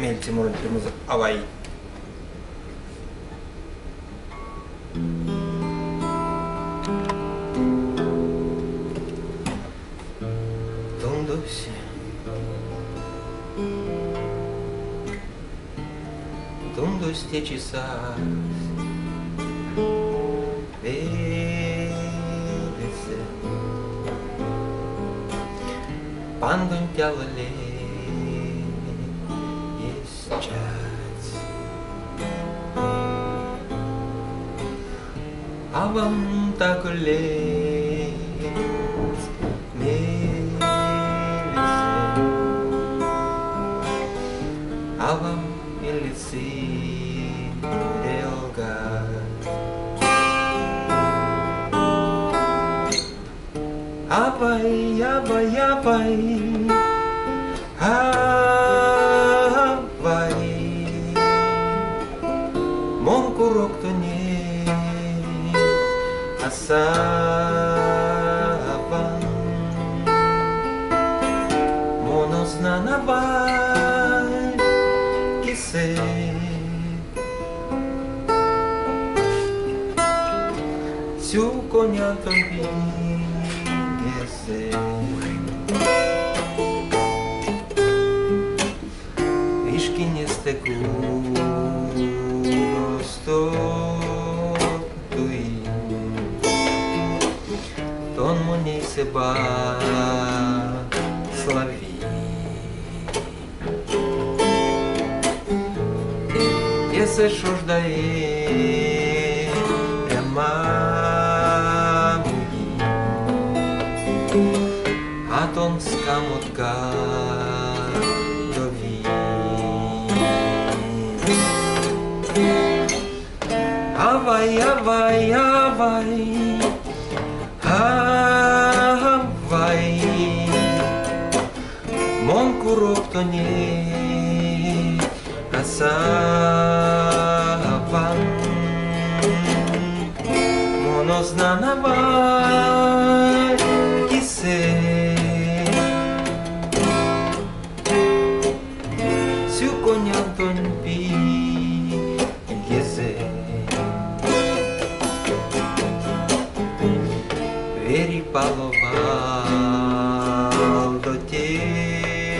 Timur Timur Hawaii. Tundu stečisās vēdese, pandunťalale jesčāts. Avam takulēs mēlese, avam melisi delgado. Abai, abai, abai, abai, mongkurok to nie asaban, monos na nabay kise. Всю коня тобі несе. Річки не стекуть простотуй, тон мені себе славі. Єсе що ж дає мамі, а тон скамотка дові. Авай, авай, авай, авай, монкурок то не асаван. Monos na nabay kise. Всю коня тонпи кесе. Veri paloval do teštine,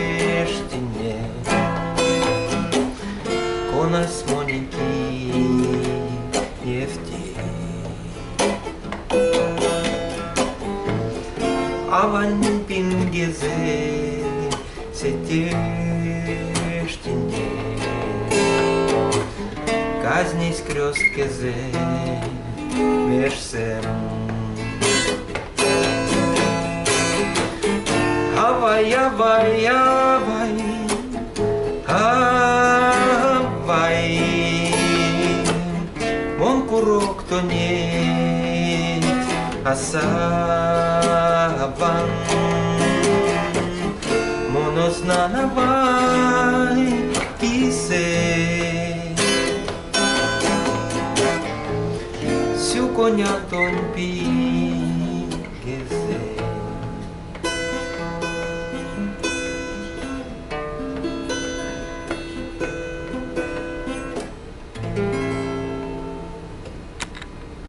konas moninki nefti. Avan pingeze se teštine, kazni skrioskeze mešsem. Avai, avai, avai, avai, monkurok to nie asaban, monos na nabay kise. Всю коня тонпи гезе.